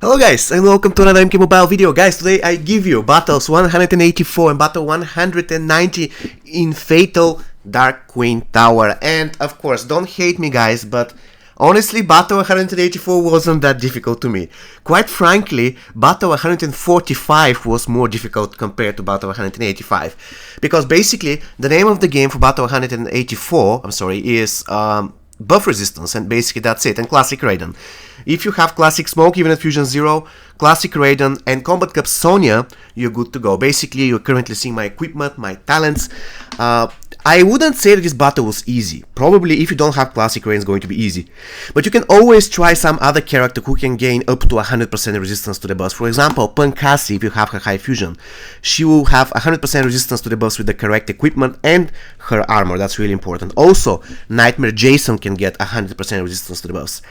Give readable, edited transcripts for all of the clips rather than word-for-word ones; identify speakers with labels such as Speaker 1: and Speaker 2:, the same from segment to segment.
Speaker 1: Hello guys, and welcome to another MK Mobile video. Guys, today I give you battles 184 and battle 190 in Fatal Dark Queen Tower. And of course, don't hate me guys, but honestly, battle 184 wasn't that difficult to me. Quite frankly, battle 145 was more difficult compared to battle 185. Because basically, the name of the game for battle 184, is buff resistance, and basically that's it, and classic Raiden. If you have classic Smoke, even at Fusion 0, classic Raiden and Combat Cup Sonya, you're good to go. Basically, you're currently seeing my equipment, my talents. I wouldn't say that this battle was easy. Probably if you don't have classic Raiden, it's going to be easy. But you can always try some other character who can gain up to 100% resistance to the buffs. For example, Punk Cassie, if you have her high fusion, she will have 100% resistance to the buffs with the correct equipment and her armor. That's really important. Also, Nightmare Jason can get 100% resistance to the buffs.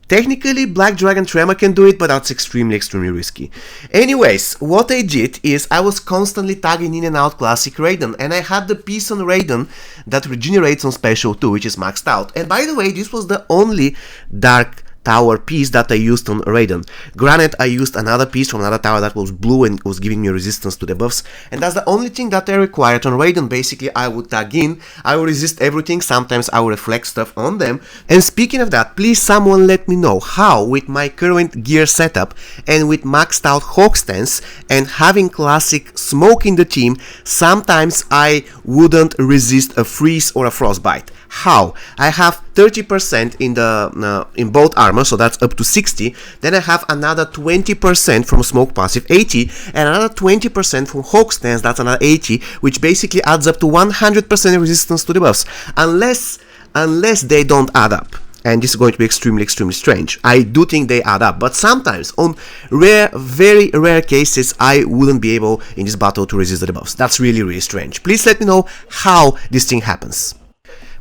Speaker 1: Technically, Black Dragon Tremor can do it, but that's extremely risky. Anyways, what I did is I was constantly tagging in and out classic Raiden, and I had the piece on Raiden that regenerates on special 2, which is maxed out. And by the way, this was the only Dark Tower piece that I used on Raiden. Granted, I used another piece from another tower that was blue and was giving me resistance to the buffs, and that's the only thing that I required on Raiden. Basically, I would tag in, I would resist everything, sometimes I would reflect stuff on them. And speaking of that, please someone let me know how, with my current gear setup and with maxed out Hawk stance and having classic Smoke in the team, sometimes I wouldn't resist a freeze or a frostbite. How? I have 30% in both armor, so that's up to 60. Then I have another 20% from Smoke passive, 80, and another 20% from Hawk stance, that's another 80, which basically adds up to 100% resistance to the buffs, unless they don't add up. And this is going to be extremely strange. I do think they add up, but sometimes on very rare cases, I wouldn't be able in this battle to resist the buffs. That's really strange. Please let me know how this thing happens.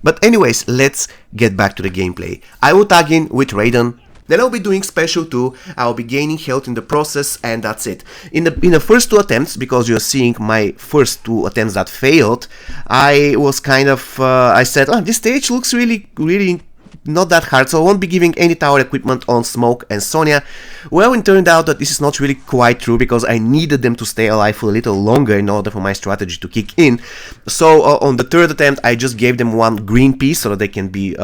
Speaker 1: But anyways, let's get back to the gameplay. I will tag in with Raiden, then I'll be doing special 2, I'll be gaining health in the process, and that's it. In the first 2 attempts, because you're seeing my first 2 attempts that failed, I was kind of, I said, oh, this stage looks really not that hard, so I won't be giving any tower equipment on Smoke and Sonya. Well, it turned out that this is not really quite true, because I needed them to stay alive for a little longer in order for my strategy to kick in. So on the 3rd attempt, I just gave them 1 green piece so that they can be,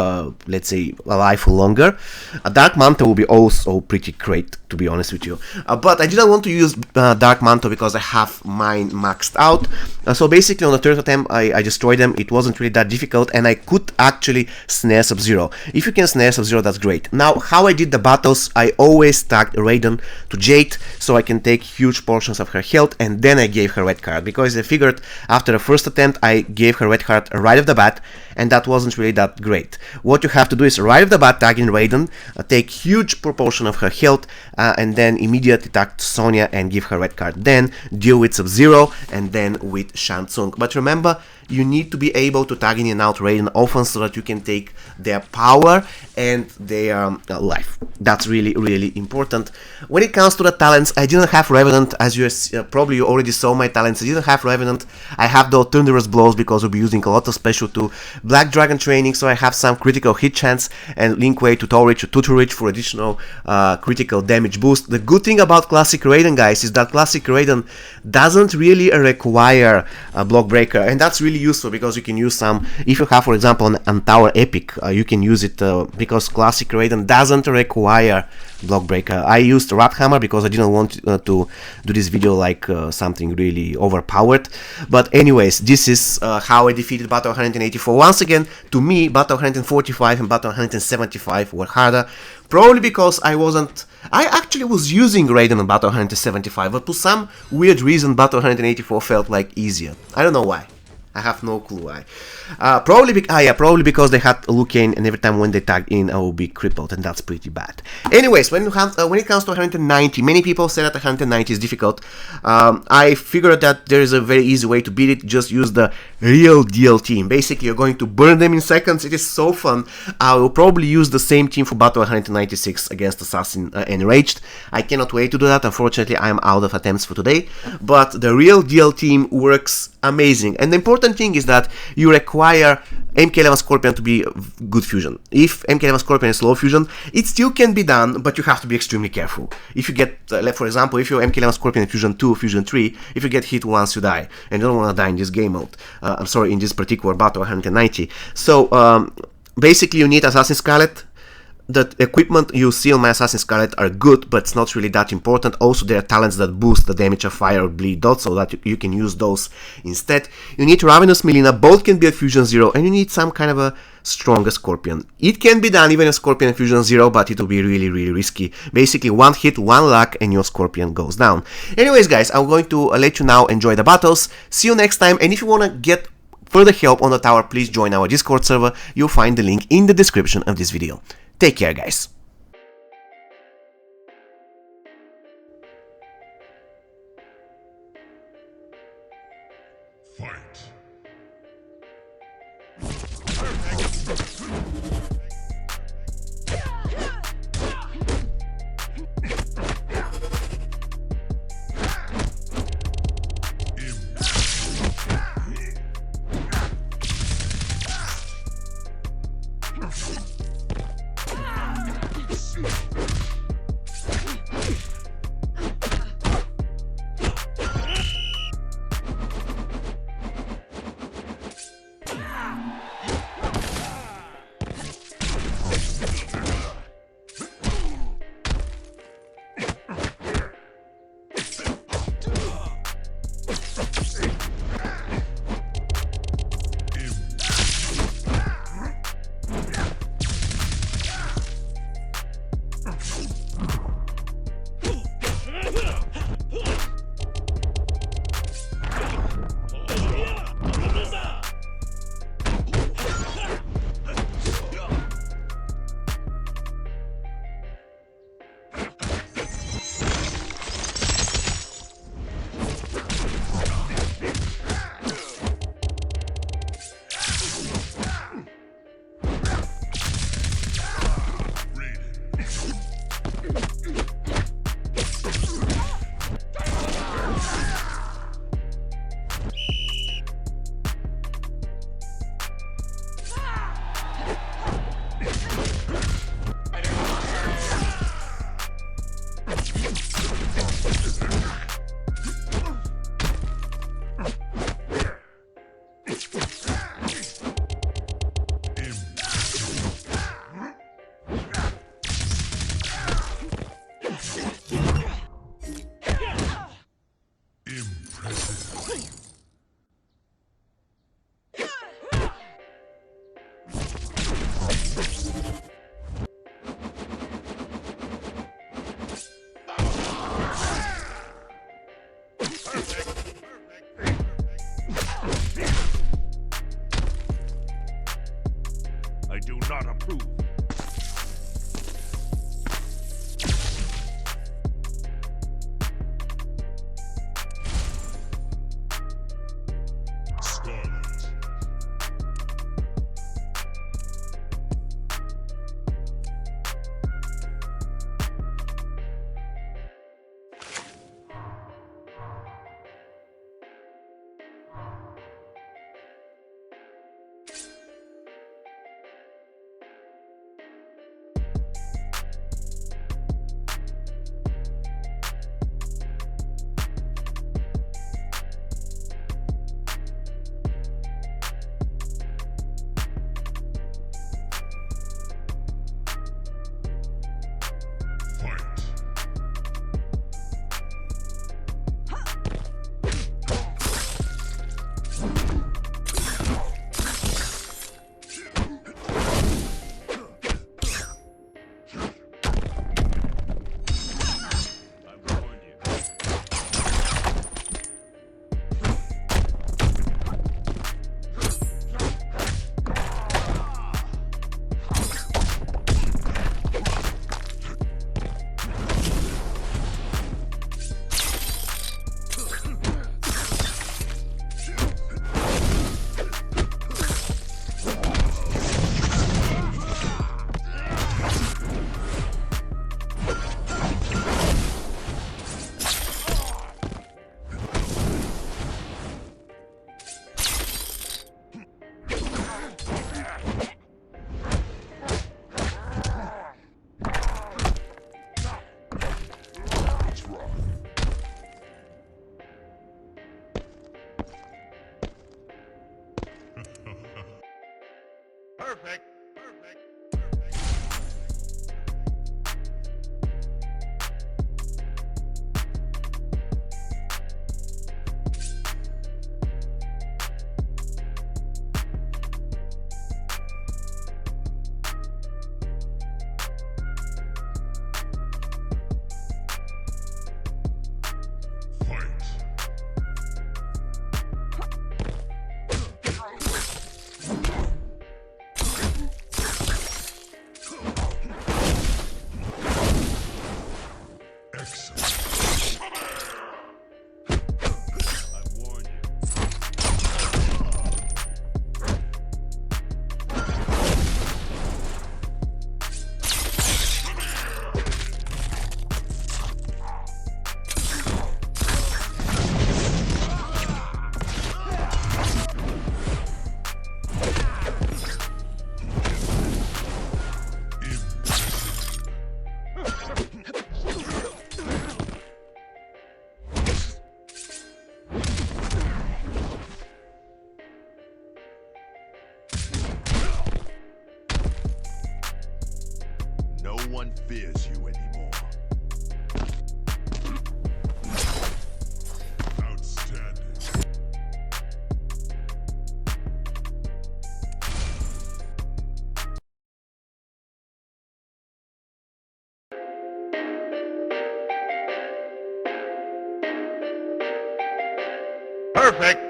Speaker 1: let's say, alive for longer. A Dark Manta will be also pretty great, to be honest with you. But I didn't want to use Dark Manta because I have mine maxed out. So basically on the 3rd attempt, I destroyed them. It wasn't really that difficult, and I could actually snare Sub-Zero. If you can snare Sub-Zero, that's great. Now, how I did the battles, I always tagged Raiden to Jade, so I can take huge portions of her health, and then I gave her red card, because I figured after the first attempt, I gave her red card right off the bat, and that wasn't really that great. What you have to do is right off the bat tag in Raiden, take huge proportion of her health, and then immediately tag Sonya and give her red card. Then deal with Sub-Zero, and then with Shang Tsung. But remember, you need to be able to tag in and out Raiden often so that you can take their power and their life. That's really important. When it comes to the talents, I didn't have Revenant, as you probably already saw my talents. I didn't have Revenant. I have the Thunderous Blows because we'll be using a lot of special 2. Black Dragon Training, so I have some critical hit chance, and Linkway, Tutorich for additional critical damage boost. The good thing about classic Raiden, guys, is that classic Raiden doesn't really require a block breaker, and that's really useful because you can use some, if you have for example an Tower Epic, you can use it because classic Raiden doesn't require block breaker. I used Rat Hammer because I didn't want to do this video like something really overpowered. But anyways, this is how I defeated battle 184. Once again, to me, battle 145 and battle 175 were harder, probably because I actually was using Raiden on battle 175, but for some weird reason battle 184 felt like easier. I don't know why. I have no clue why. Probably because they had Liu Kang, and every time when they tag in, I will be crippled, and that's pretty bad. Anyways, when it comes to 190, many people say that 190 is difficult. I figured that there is a very easy way to beat it. Just use the real deal team. Basically, you're going to burn them in seconds. It is so fun. I will probably use the same team for battle 196 against Assassin Enraged. I cannot wait to do that. Unfortunately, I am out of attempts for today. But the real deal team works amazing. And the important thing is that you require MK11 Scorpion to be good fusion. If MK11 Scorpion is low fusion, it still can be done, but you have to be extremely careful. If you get, for example, if you're MK11 Scorpion in fusion 2, fusion 3, if you get hit once, you die. And you don't want to die in this game mode. I'm sorry, in this particular battle 190. So basically you need Assassin Scarlet. The equipment you see on my Assassin Scarlet are good, but it's not really that important. Also, there are talents that boost the damage of fire or bleed dot, so that you can use those instead. You need Ravenous Melina, both can be at Fusion 0, and you need some kind of a stronger Scorpion. It can be done even a Scorpion at Fusion 0, but it will be really, really risky. Basically, one hit, one luck, and your Scorpion goes down. Anyways, guys, I'm going to let you now enjoy the battles. See you next time, and if you want to get further help on the tower, please join our Discord server. You'll find the link in the description of this video. Take care, guys.
Speaker 2: Fight. I do not approve. Scarlet. Perfect.
Speaker 3: No one fears you anymore.
Speaker 2: Outstanding. Perfect.